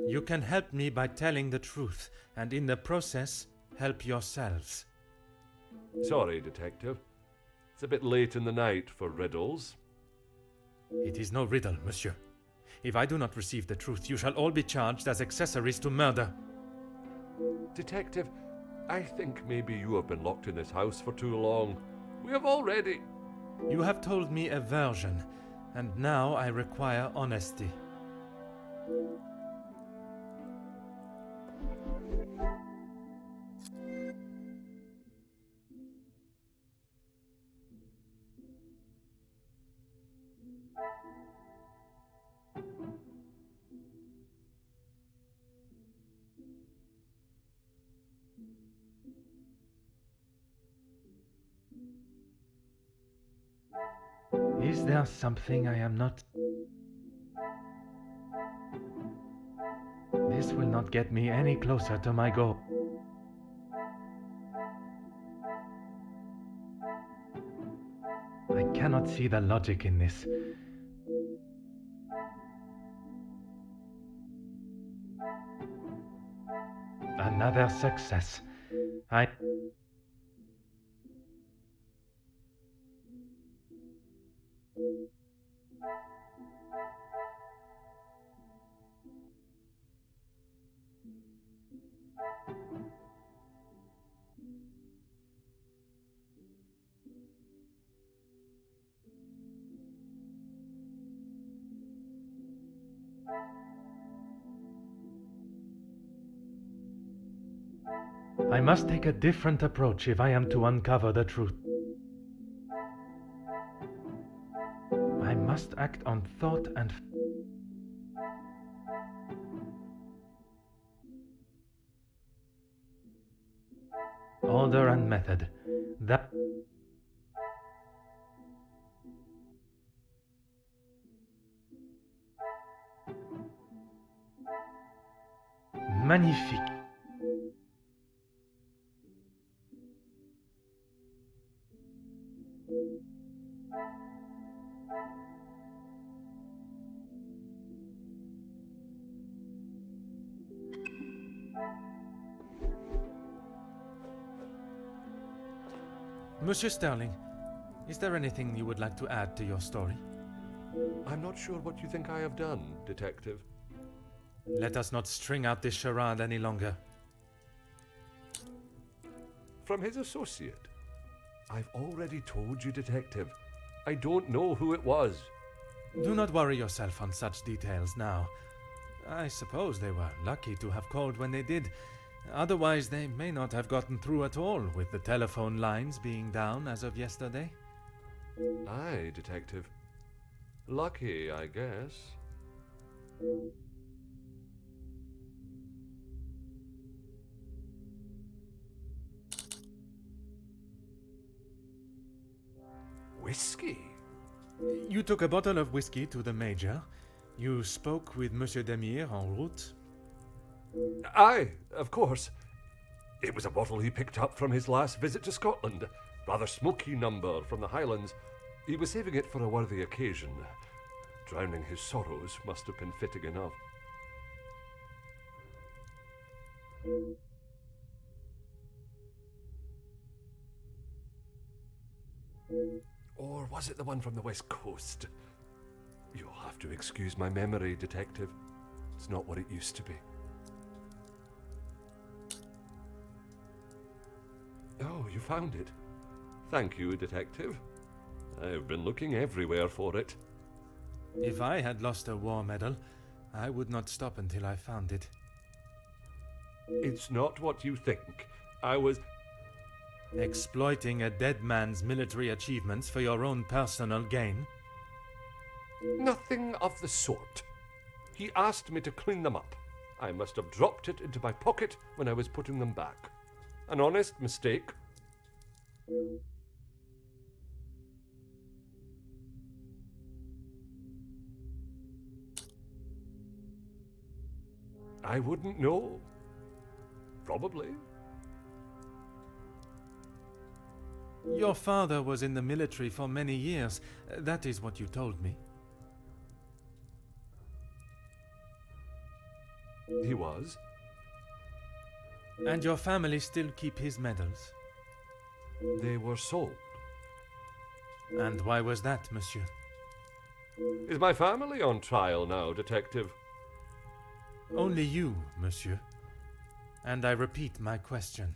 You can help me by telling the truth, and in the process, help yourselves. Sorry, Detective. It's a bit late in the night for riddles. It is no riddle, monsieur. If I do not receive the truth, you shall all be charged as accessories to murder. Detective, I think maybe you have been locked in this house for too long. We have already... You have told me a version, and now I require honesty. Is there something I am not... This will not get me any closer to my goal. I cannot see the logic in this. Another success. I must take a different approach if I am to uncover the truth. I must act on thought and... order and method. That... Magnifique. Monsieur Sterling, is there anything you would like to add to your story? I'm not sure what you think I have done, Detective. Let us not string out this charade any longer. From his associate. I've already told you, Detective. I don't know who it was. Do not worry yourself on such details now. I suppose they were lucky to have called when they did. Otherwise, they may not have gotten through at all, with the telephone lines being down as of yesterday. Aye, Detective. Lucky, I guess. Whiskey? You took a bottle of whiskey to the Major. You spoke with Monsieur Demire en route. Aye, of course. It was a bottle he picked up from his last visit to Scotland. Rather smoky number from the Highlands. He was saving it for a worthy occasion. Drowning his sorrows must have been fitting enough. Or was it the one from the West Coast? You'll have to excuse my memory, Detective. It's not what it used to be. Oh, you found it. Thank you, Detective. I've been looking everywhere for it. If I had lost a war medal, I would not stop until I found it. It's not what you think. I was... Exploiting a dead man's military achievements for your own personal gain? Nothing of the sort. He asked me to clean them up. I must have dropped it into my pocket when I was putting them back. An honest mistake. I wouldn't know. Probably. Your father was in the military for many years. That is what you told me. He was. And your family still keep his medals? They were sold. And why was that, monsieur? Is my family on trial now, Detective? Only you, monsieur. And I repeat my question.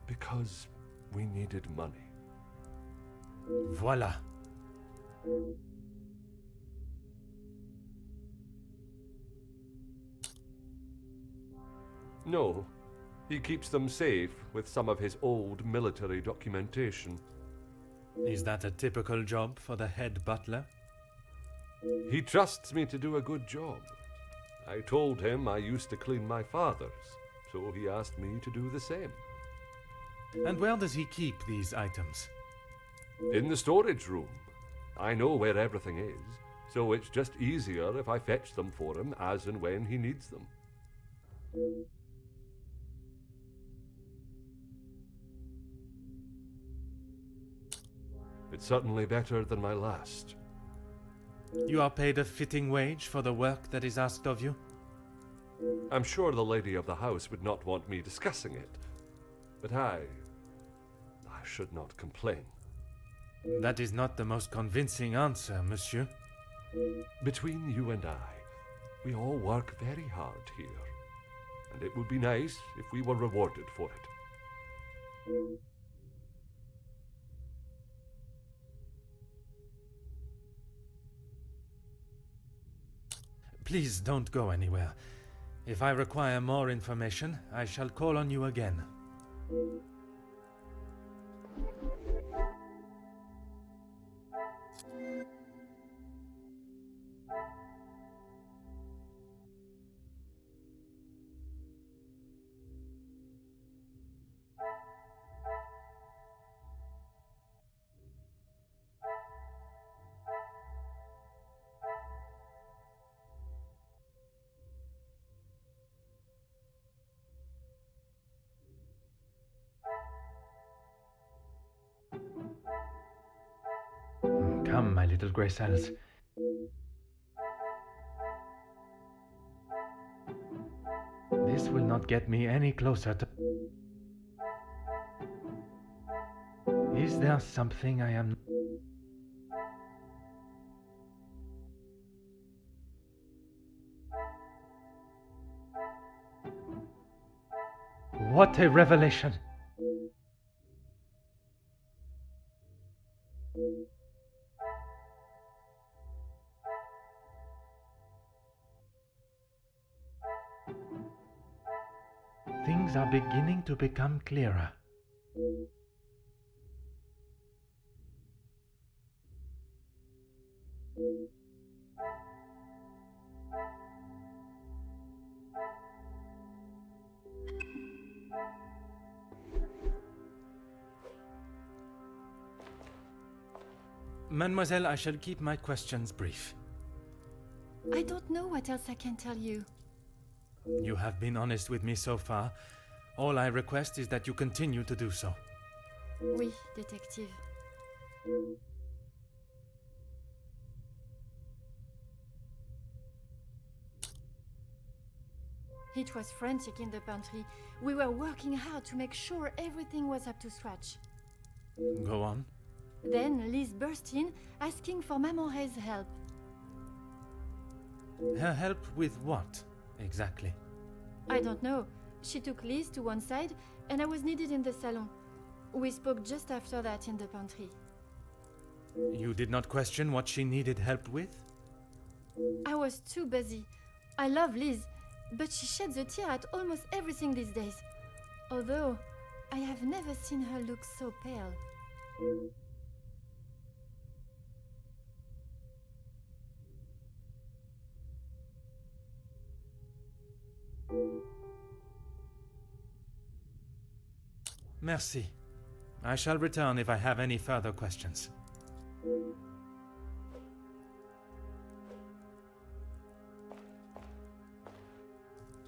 Because we needed money. Voila. No, he keeps them safe with some of his old military documentation. Is that a typical job for the head butler? He trusts me to do a good job. I told him I used to clean my father's, so he asked me to do the same. And where does he keep these items? In the storage room. I know where everything is, so it's just easier if I fetch them for him as and when he needs them. It's certainly better than my last. You are paid a fitting wage for the work that is asked of you? I'm sure the lady of the house would not want me discussing it, but I should not complain. That is not the most convincing answer, monsieur. Between you and I, we all work very hard here, and it would be nice if we were rewarded for it. Please don't go anywhere. If I require more information, I shall call on you again. Come, my little grey cells. This will not get me any closer to... Is there something I am... What a revelation! Things are beginning to become clearer. Mademoiselle, I shall keep my questions brief. I don't know what else I can tell you. You have been honest with me so far. All I request is that you continue to do so. Oui, détective. It was frantic in the pantry. We were working hard to make sure everything was up to scratch. Go on. Then Liz burst in, asking for Mamore's help. Her help with what, exactly? I don't know. She took Liz to one side, and I was needed in the salon. We spoke just after that in the pantry. You did not question what she needed help with? I was too busy. I love Liz, but she sheds a tear at almost everything these days. Although, I have never seen her look so pale. Merci. I shall return if I have any further questions.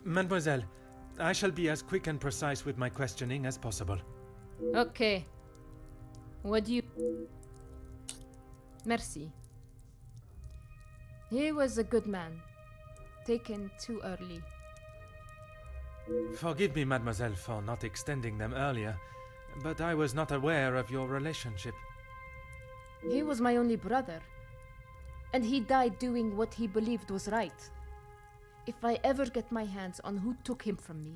Mademoiselle, I shall be as quick and precise with my questioning as possible. Okay. What do you... Merci. He was a good man. taken too early. Forgive me, mademoiselle, for not extending them earlier, but I was not aware of your relationship. He was my only brother, and he died doing what he believed was right. If I ever get my hands on who took him from me.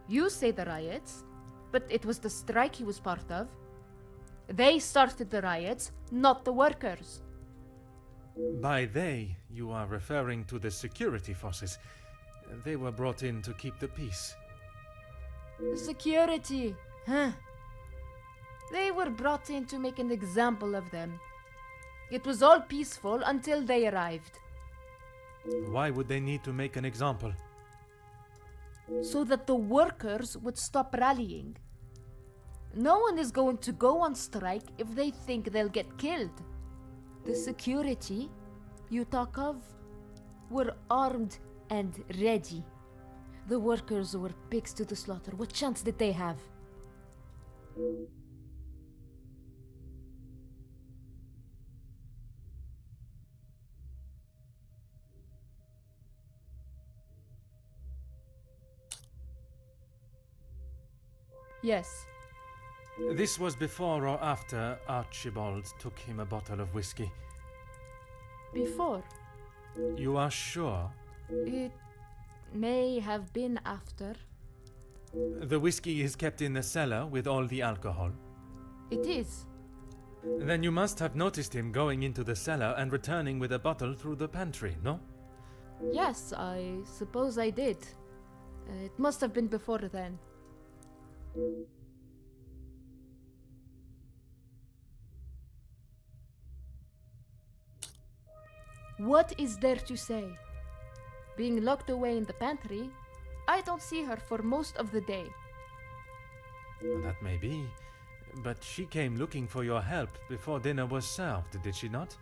You say the riots, but it was the strike he was part of. They started the riots, not the workers. By they, you are referring to the security forces. They were brought in to keep the peace. Security, huh? They were brought in to make an example of them. It was all peaceful until they arrived. Why would they need to make an example? So that the workers would stop rallying. No one is going to go on strike if they think they'll get killed. The security you talk of were armed and ready. The workers were pigs to the slaughter. What chance did they have? Yes. This was before or after Archibald took him a bottle of whiskey. Before. You are sure? It may have been after. The whiskey is kept in the cellar with all the alcohol. It is. Then you must have noticed him going into the cellar and returning with a bottle through the pantry, no? Yes, I suppose I did. It must have been before then. What is there to say? Being locked away in the pantry, I don't see her for most of the day. That may be, but she came looking for your help before dinner was served, did she not?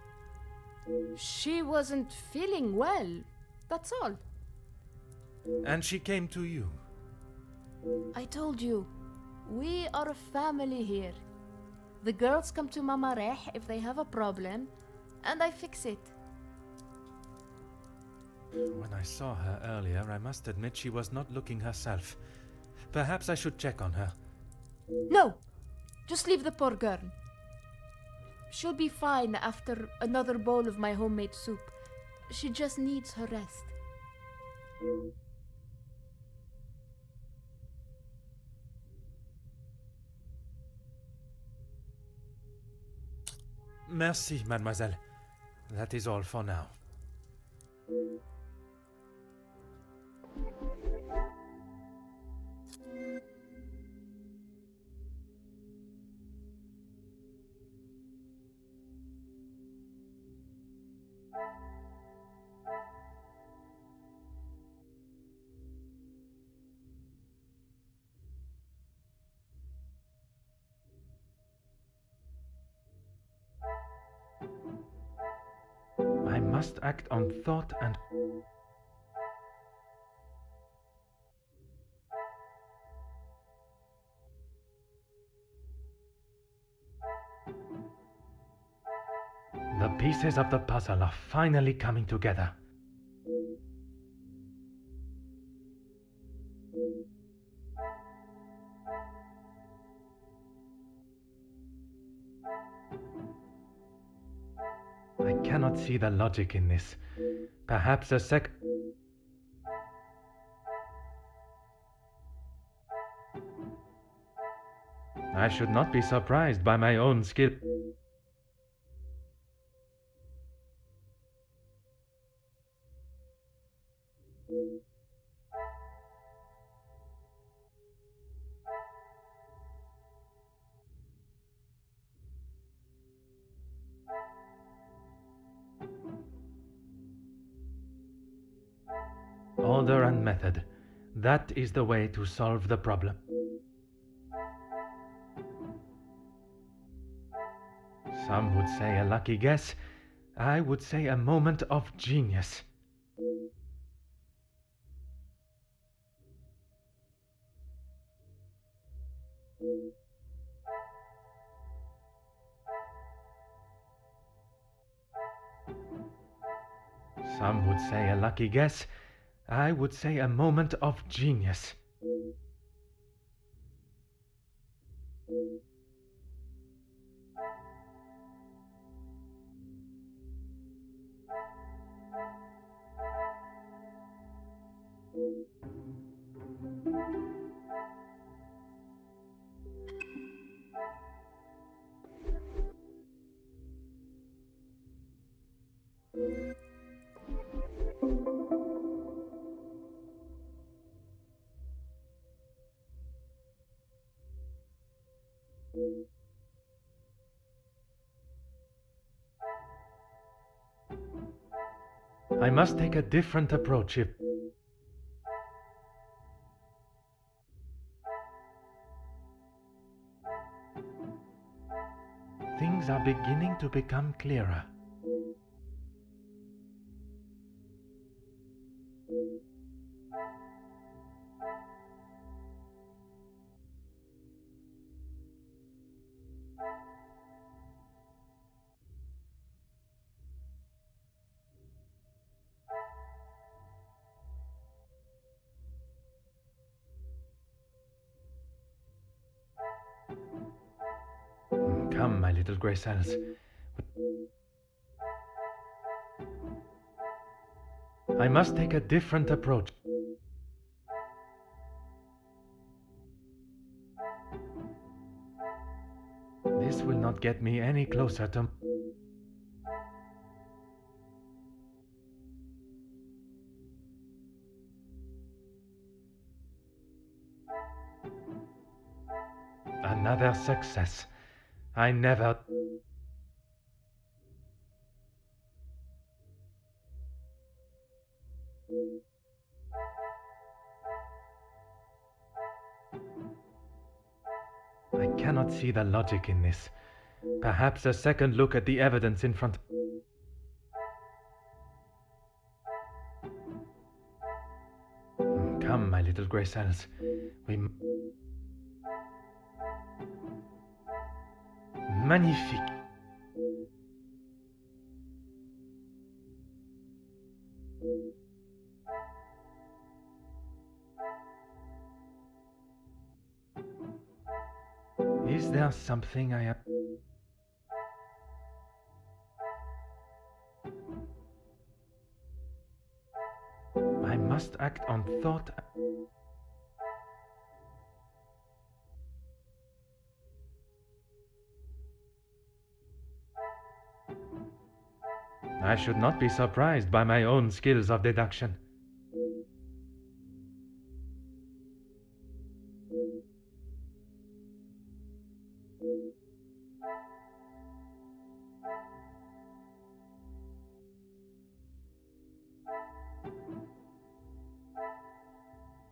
She wasn't feeling well, that's all. And she came to you. I told you, we are a family here. The girls come to Mama Reh if they have a problem, and I fix it. When I saw her earlier, I must admit she was not looking herself. Perhaps I should check on her. No! Just leave the poor girl. She'll be fine after another bowl of my homemade soup. She just needs her rest. Merci, mademoiselle. That is all for now. I must act on thought and... The pieces of the puzzle are finally coming together. I cannot see the logic in this. Perhaps a sec... I should not be surprised by my own skill. Order and method. That is the way to solve the problem. Some would say a lucky guess. I would say a moment of genius. Some would say a lucky guess. I would say a moment of genius. I must take a different approach if... Things are beginning to become clearer. Come, my little grey cells. I must take a different approach. This will not get me any closer to... Another success. I never... I cannot see the logic in this. Perhaps a second look at the evidence in front... Come, my little grey cells. Magnifique. Is there something I have... I must act on thought... I should not be surprised by my own skills of deduction.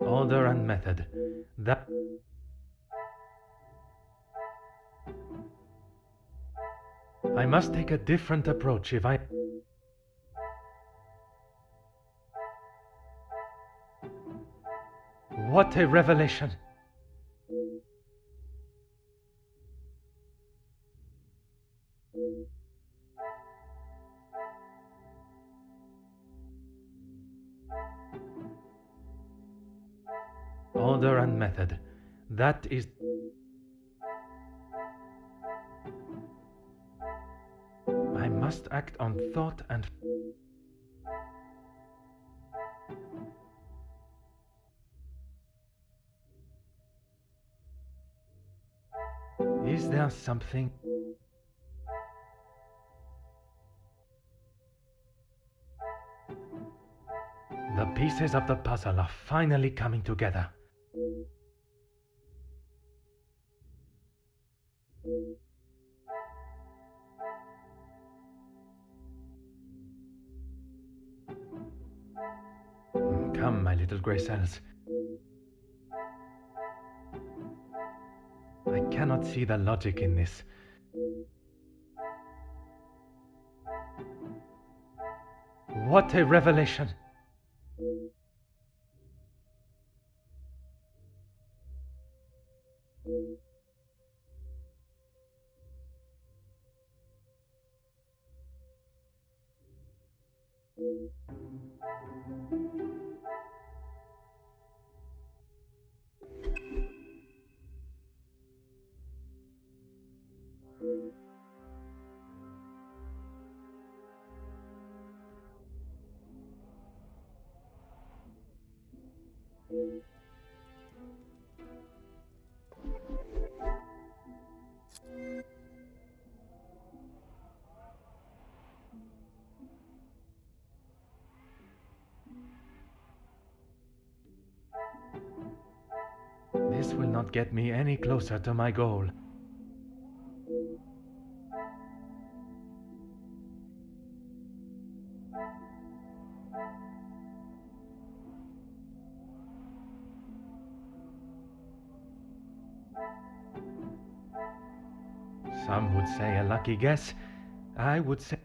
Order and method. That... I must take a different approach if I... What a revelation! Order and method. That is... I must act on thought and... Is there something... The pieces of the puzzle are finally coming together. Come, my little grey cells. I cannot see the logic in this. What a revelation! This will not get me any closer to my goal. Some would say a lucky guess. I would say...